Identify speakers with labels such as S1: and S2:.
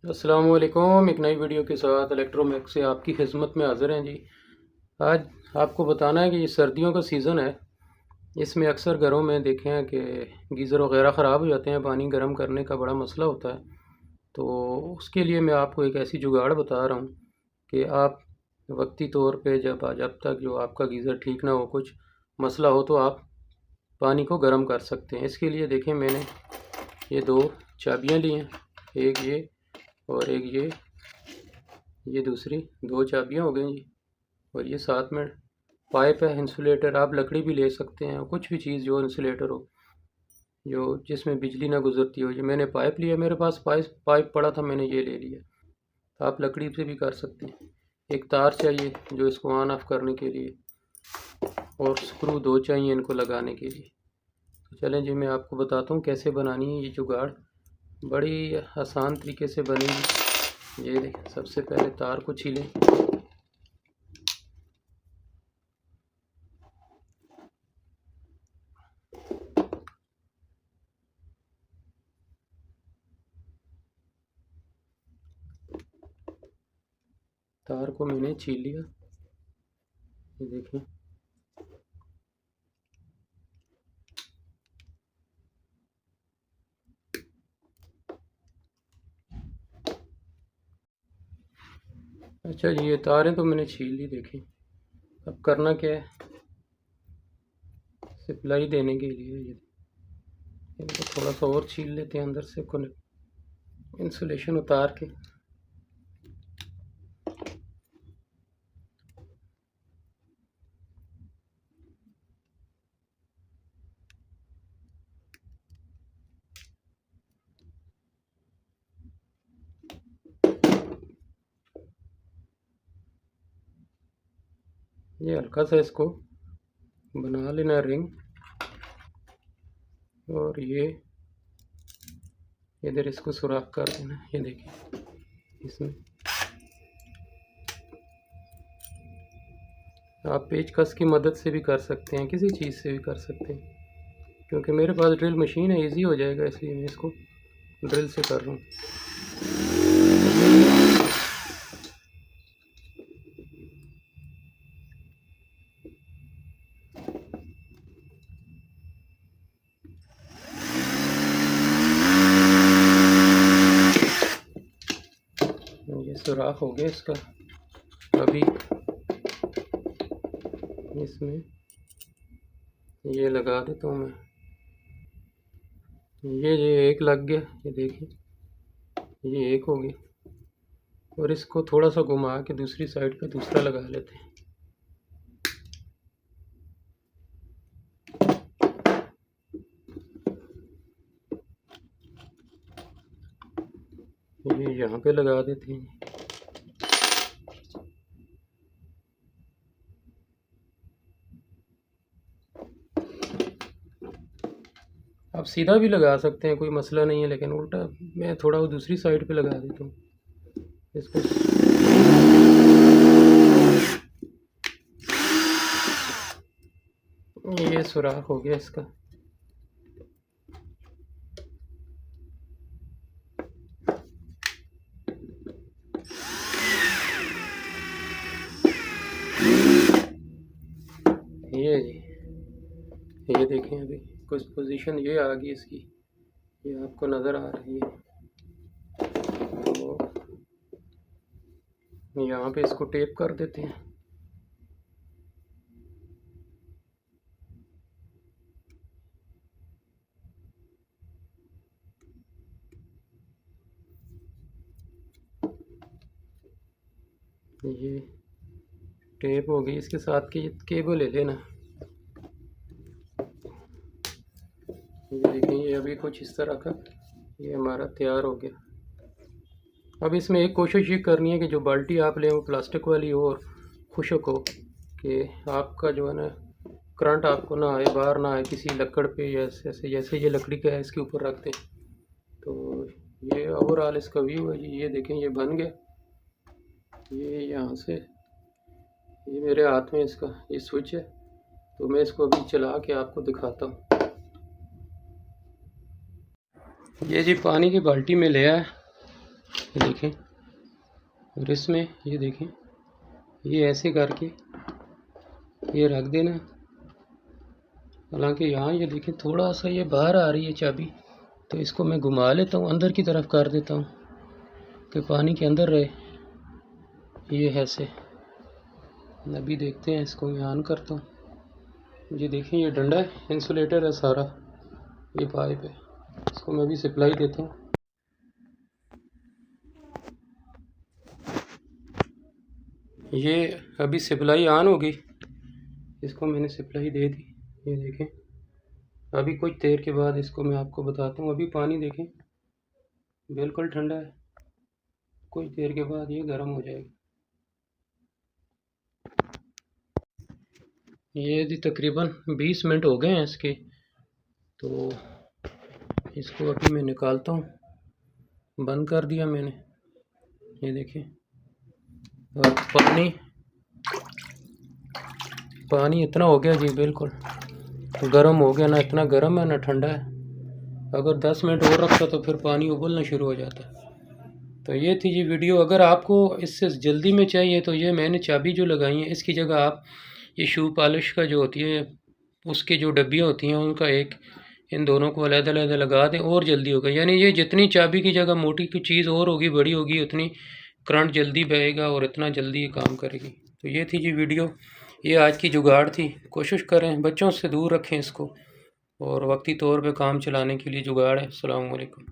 S1: अस्सलाम वालेकुम। एक नई वीडियो के साथ इलेक्ट्रोमैक्स से आपकी खिदमत में हाज़िर हैं जी। आज आपको बताना है कि ये सर्दियों का सीज़न है। इसमें अक्सर घरों में देखें हैं कि गीज़र वगैरह ख़राब हो जाते हैं, पानी गर्म करने का बड़ा मसला होता है। तो उसके लिए मैं आपको एक ऐसी जुगाड़ बता रहा हूँ कि आप वक्ती तौर पे जब तक जो आपका गीज़र ठीक ना हो, कुछ मसला हो, तो आप पानी को गर्म कर सकते हैं। इसके लिए देखें, मैंने ये दो चाबियाँ ली हैं, एक ये और एक ये दूसरी दो चाबियाँ हो गई जी। और ये साथ में पाइप है, इंसुलेटर। आप लकड़ी भी ले सकते हैं, कुछ भी चीज़ जो इंसुलेटर हो, जो जिसमें बिजली ना गुजरती हो। ये मैंने पाइप लिया, मेरे पास पाइप पड़ा था, मैंने ये ले लिया। आप लकड़ी से भी कर सकते हैं। एक तार चाहिए जो इसको ऑन ऑफ करने के लिए, और स्क्रू दो चाहिए इनको लगाने के लिए। तो चलें जी, मैं आपको बताता हूँ कैसे बनानी है ये जुगाड़। बड़ी आसान तरीके से बनेगी। ये देखें, सबसे पहले तार को छीलें। तार को मैंने छील लिया, ये देखें। अच्छा जी, ये तारें तो मैंने छील ली, देखें। अब करना क्या है, सप्लाई देने के लिए ये इनको थोड़ा सा और छील लेते हैं अंदर से, इंसुलेशन उतार के। ये हल्का सा इसको बना लेना रिंग, और ये इधर इसको सुराख कर देना। ये देखिए, इसमें आप पेचकस की मदद से भी कर सकते हैं, किसी चीज़ से भी कर सकते हैं। क्योंकि मेरे पास ड्रिल मशीन है, इजी हो जाएगा, इसलिए मैं इसको ड्रिल से कर रहा हूँ। ये सुराख हो गया इसका। अभी इसमें ये लगा देता हूँ मैं। ये एक लग गया, ये देखिए, ये एक हो गया। और इसको थोड़ा सा घुमा के दूसरी साइड पे दूसरा लगा लेते हैं। ये यहाँ पे लगा देते हैं। आप सीधा भी लगा सकते हैं, कोई मसला नहीं है, लेकिन उल्टा मैं थोड़ा वो दूसरी साइड पे लगा देता हूँ इसको। ये सुराख हो गया इसका। ये जी, ये देखें, अभी कुछ पोजीशन ये आ गई इसकी, ये आपको नज़र आ रही है। तो यहाँ पे इसको टेप कर देते हैं। ये टेप हो गई, इसके साथ की केबल ले लेना। ये देखें, ये अभी कुछ इस तरह का ये हमारा तैयार हो गया। अब इसमें एक कोशिश ये करनी है कि जो बाल्टी आप लें वो प्लास्टिक वाली हो और खुशक हो, कि आपका जो है ना करंट आपको ना आए, बाहर ना आए किसी लकड़ पे, या ऐसे जैसे ये लकड़ी का है इसके ऊपर रखते हैं। तो ये ओवरऑल इसका व्यू है जी। ये देखें, ये बन गया। ये यहाँ से, ये मेरे हाथ में इसका ये स्विच है, तो मैं इसको अभी चला के आपको दिखाता हूँ। ये जी पानी की बाल्टी में ले आया, ये देखें, और इसमें ये देखें, ये ऐसे करके ये रख देना। हालांकि यहाँ ये देखें थोड़ा सा ये बाहर आ रही है चाबी, तो इसको मैं घुमा लेता हूँ, अंदर की तरफ कर देता हूँ कि पानी के अंदर रहे। ये ऐसे अभी देखते हैं, इसको मैं ऑन करता हूँ। ये देखें ये डंडा है, इंसुलेटर है सारा, ये पाइप है, इसको मैं भी सप्लाई देता हूँ। ये अभी सप्लाई ऑन होगी, इसको मैंने सप्लाई दे दी। ये देखें, अभी कुछ देर के बाद इसको मैं आपको बताता हूँ। अभी पानी देखें बिल्कुल ठंडा है, कुछ देर के बाद ये गर्म हो जाएगा। ये जी तकरीबन 20 मिनट हो गए हैं इसके, तो इसको अभी मैं निकालता हूँ। बंद कर दिया मैंने, ये देखें। और पानी इतना हो गया जी, बिल्कुल गर्म हो गया, ना इतना गर्म है ना ठंडा है। अगर 10 मिनट और रखता तो फिर पानी उबलना शुरू हो जाता। तो ये थी जी वीडियो। अगर आपको इससे जल्दी में चाहिए तो ये मैंने चाबी जो लगाई है, इसकी जगह आप ये शू पॉलिश का जो होती है उसकी जो डब्बियाँ होती हैं उनका एक इन दोनों को अलग-अलग लगा दें और जल्दी होगा। यानी ये जितनी चाबी की जगह मोटी की चीज़ और होगी, बड़ी होगी, उतनी करंट जल्दी बहेगा और इतना जल्दी ये काम करेगी। तो ये थी जी वीडियो, ये आज की जुगाड़ थी। कोशिश करें बच्चों से दूर रखें इसको, और वक्ती तौर पे काम चलाने के लिए जुगाड़ है। अस्सलाम वालेकुम।